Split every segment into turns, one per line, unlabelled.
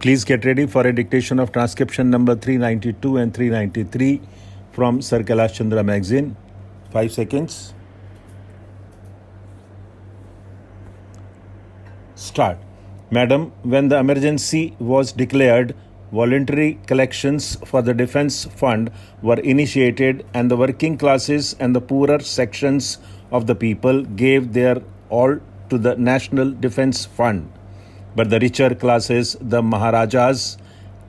Please get ready for a dictation of transcription number 392 and 393 from Sir Kailash Chandra magazine. 5 seconds. Start. Madam, when the emergency was declared, voluntary collections for the defense fund were initiated, and the working classes and the poorer sections of the people gave their all to the National Defense Fund. But the richer classes, the Maharajas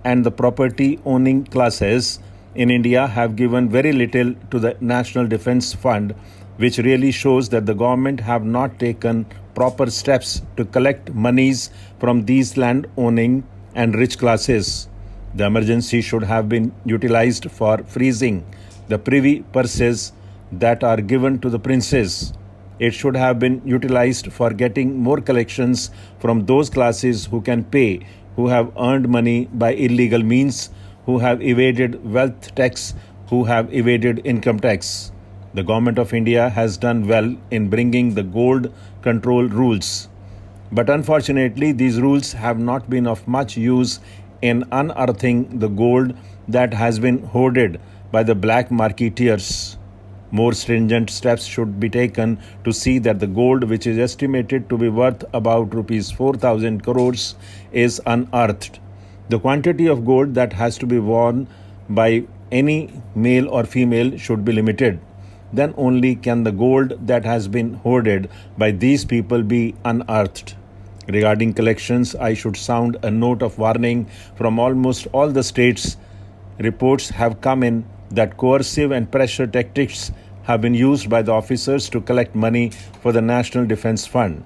and the property owning classes in India have given very little to the National Defense Fund, which really shows that the government have not taken proper steps to collect monies from these land owning and rich classes. The emergency should have been utilized for freezing the privy purses that are given to the princes. It should have been utilized for getting more collections from those classes who can pay, who have earned money by illegal means, who have evaded wealth tax, who have evaded income tax. The Government of India has done well in bringing the gold control rules. But unfortunately, these rules have not been of much use in unearthing the gold that has been hoarded by the black marketeers. More stringent steps should be taken to see that the gold, which is estimated to be worth about rupees 4,000 crores, is unearthed. The quantity of gold that has to be worn by any male or female should be limited. Then only can the gold that has been hoarded by these people be unearthed. Regarding collections, I should sound a note of warning from almost all the states. Reports have come in that coercive and pressure tactics have been used by the officers to collect money for the National Defense Fund.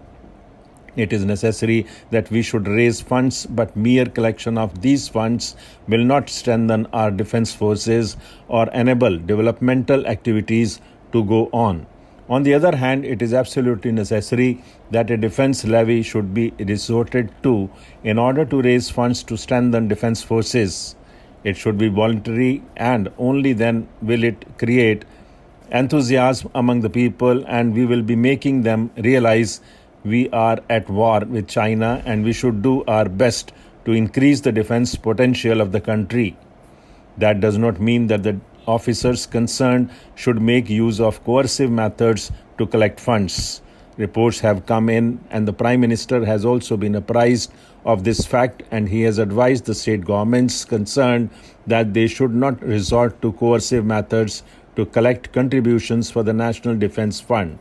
It is necessary that we should raise funds, but mere collection of these funds will not strengthen our defense forces or enable developmental activities to go on. On the other hand, it is absolutely necessary that a defense levy should be resorted to in order to raise funds to strengthen defense forces. It should be voluntary, and only then will it create enthusiasm among the people, and we will be making them realize we are at war with China and we should do our best to increase the defense potential of the country. That does not mean that the officers concerned should make use of coercive methods to collect funds. Reports have come in, and the Prime Minister has also been apprised of this fact, and he has advised the state governments concerned that they should not resort to coercive methods to collect contributions for the National Defense Fund.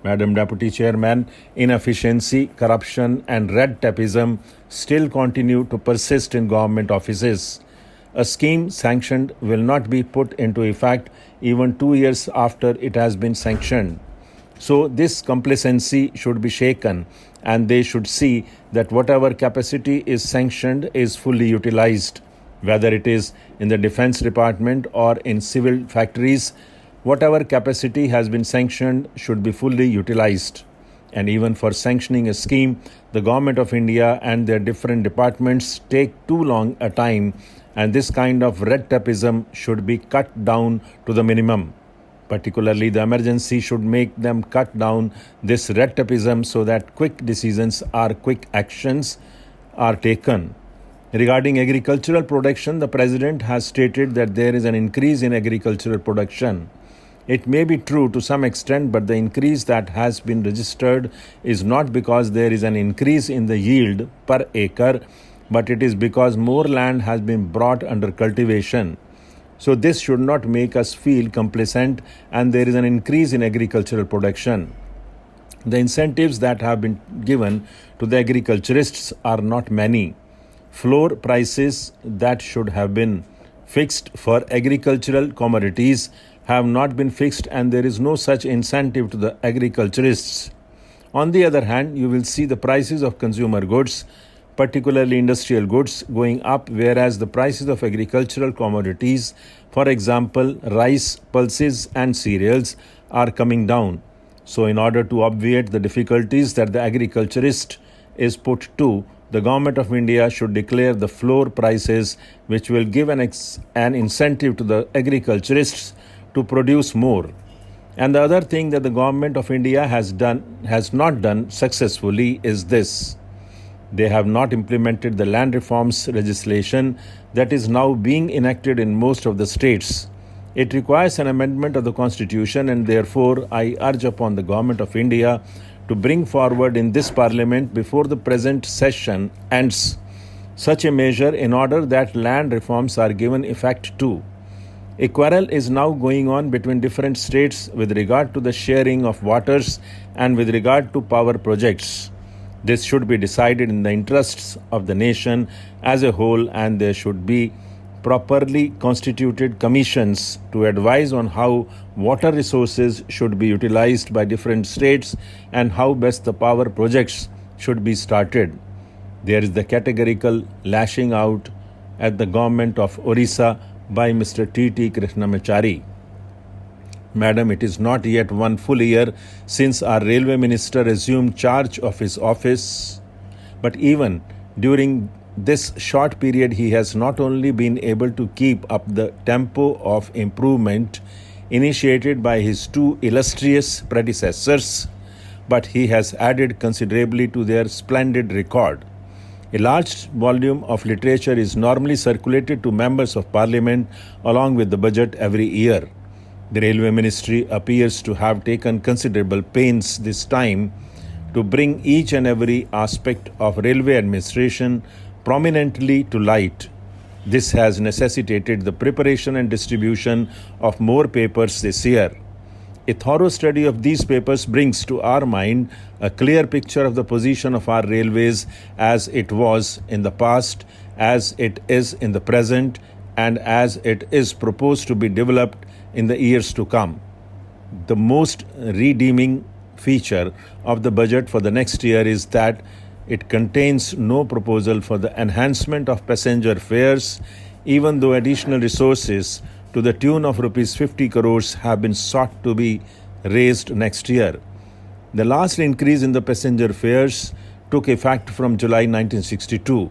Madam Deputy Chairman, inefficiency, corruption and red tapeism still continue to persist in government offices. A scheme sanctioned will not be put into effect even 2 years after it has been sanctioned. So this complacency should be shaken, and they should see that whatever capacity is sanctioned is fully utilized. Whether it is in the Defense Department or in civil factories, whatever capacity has been sanctioned should be fully utilized. And even for sanctioning a scheme, the Government of India and their different departments take too long a time, and this kind of red tapeism should be cut down to the minimum. Particularly, the emergency should make them cut down this red tapeism so that quick decisions or quick actions are taken. Regarding agricultural production, the President has stated that there is an increase in agricultural production. It may be true to some extent, but the increase that has been registered is not because there is an increase in the yield per acre, but it is because more land has been brought under cultivation. So this should not make us feel complacent, and there is an increase in agricultural production. The incentives that have been given to the agriculturists are not many. Floor prices that should have been fixed for agricultural commodities have not been fixed, and there is no such incentive to the agriculturists. On the other hand, you will see the prices of consumer goods, particularly industrial goods, going up, whereas the prices of agricultural commodities, for example, rice, pulses and cereals, are coming down. So in order to obviate the difficulties that the agriculturist is put to, the Government of India should declare the floor prices, which will give an incentive to the agriculturists to produce more. And the other thing that the Government of India has not done successfully is this. They have not implemented the land reforms legislation that is now being enacted in most of the states. It requires an amendment of the constitution, and therefore I urge upon the Government of India to bring forward in this parliament before the present session ends such a measure in order that land reforms are given effect to. A quarrel is now going on between different states with regard to the sharing of waters and with regard to power projects. This should be decided in the interests of the nation as a whole, and there should be properly constituted commissions to advise on how water resources should be utilized by different states and how best the power projects should be started. There is the categorical lashing out at the government of Orissa by Mr. T.T. Krishnamachari. Madam, it is not yet 1 full year since our railway minister assumed charge of his office, but even during this short period, he has not only been able to keep up the tempo of improvement initiated by his two illustrious predecessors, but he has added considerably to their splendid record. A large volume of literature is normally circulated to members of parliament along with the budget every year. The Railway Ministry appears to have taken considerable pains this time to bring each and every aspect of railway administration prominently to light. This has necessitated the preparation and distribution of more papers this year. A thorough study of these papers brings to our mind a clear picture of the position of our railways as it was in the past, as it is in the present, and as it is proposed to be developed in the years to come. The most redeeming feature of the budget for the next year is that it contains no proposal for the enhancement of passenger fares, even though additional resources to the tune of rupees 50 crores have been sought to be raised next year. The last increase in the passenger fares took effect from July 1962.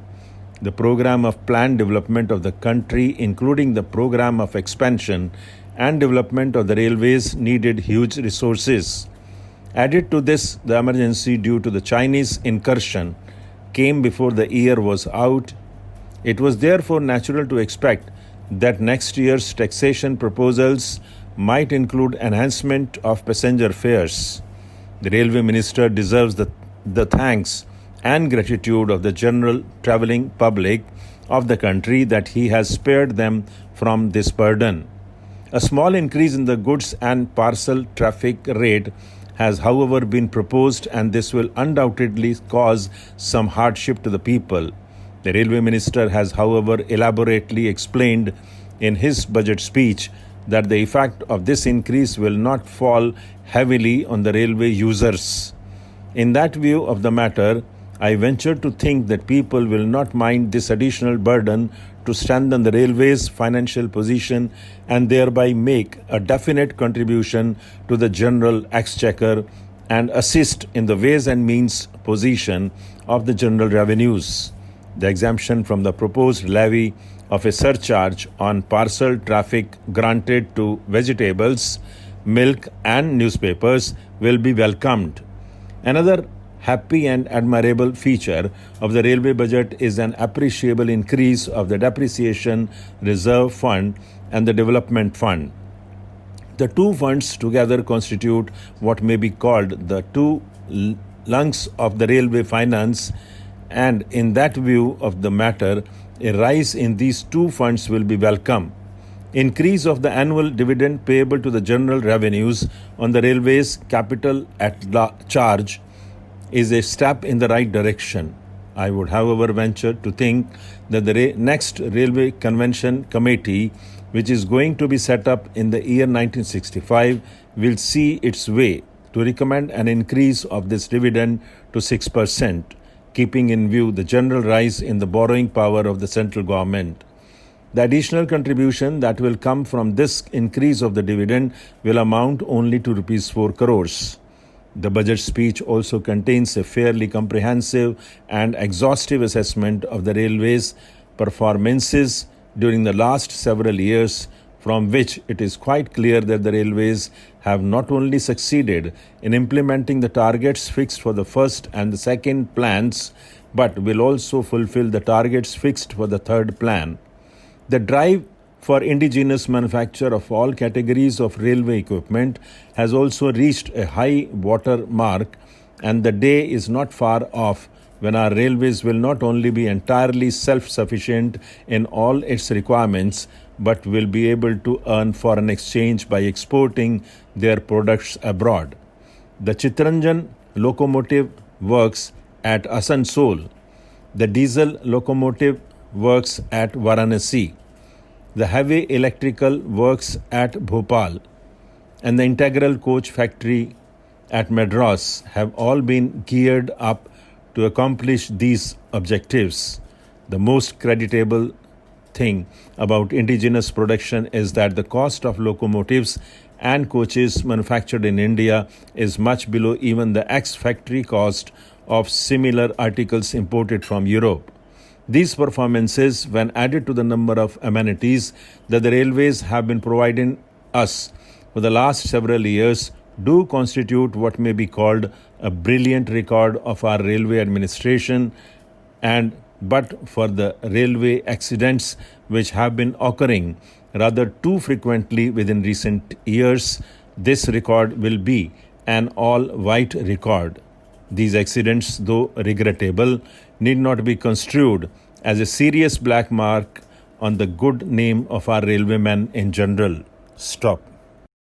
The program of planned development of the country, including the program of expansion and development of the railways, needed huge resources. Added to this, the emergency due to the Chinese incursion came before the year was out. It was therefore natural to expect that next year's taxation proposals might include enhancement of passenger fares. The Railway Minister deserves the thanks and gratitude of the general travelling public of the country that he has spared them from this burden. A small increase in the goods and parcel traffic rate has, however, been proposed, and this will undoubtedly cause some hardship to the people. The Railway Minister has, however, elaborately explained in his budget speech that the effect of this increase will not fall heavily on the railway users. In that view of the matter, I venture to think that people will not mind this additional burden to strengthen the railway's financial position and thereby make a definite contribution to the general exchequer and assist in the ways and means position of the general revenues. The exemption from the proposed levy of a surcharge on parcel traffic granted to vegetables, milk and newspapers will be welcomed. Another happy and admirable feature of the railway budget is an appreciable increase of the depreciation reserve fund and the development fund. The two funds together constitute what may be called the two lungs of the railway finance, and in that view of the matter, a rise in these two funds will be welcome. Increase of the annual dividend payable to the general revenues on the railway's capital at charge is a step in the right direction. I would, however, venture to think that the next Railway Convention Committee, which is going to be set up in the year 1965, will see its way to recommend an increase of this dividend to 6%, keeping in view the general rise in the borrowing power of the central government. The additional contribution that will come from this increase of the dividend will amount only to rupees 4 crores. The budget speech also contains a fairly comprehensive and exhaustive assessment of the railways' performances during the last several years, from which it is quite clear that the railways have not only succeeded in implementing the targets fixed for the first and the second plans, but will also fulfill the targets fixed for the third plan. The drive for indigenous manufacture of all categories of railway equipment has also reached a high water mark, and the day is not far off when our railways will not only be entirely self-sufficient in all its requirements, but will be able to earn foreign exchange by exporting their products abroad. The Chittaranjan locomotive works at Asansol, the diesel locomotive works at Varanasi, the heavy electrical works at Bhopal, and the integral coach factory at Madras have all been geared up to accomplish these objectives. The most creditable thing about indigenous production is that the cost of locomotives and coaches manufactured in India is much below even the ex-factory cost of similar articles imported from Europe. These performances, when added to the number of amenities that the railways have been providing us for the last several years, do constitute what may be called a brilliant record of our railway administration, and but for the railway accidents which have been occurring rather too frequently within recent years, this record will be an all-white record. These accidents, though regrettable, need not be construed as a serious black mark on the good name of our railwaymen in general. Stop.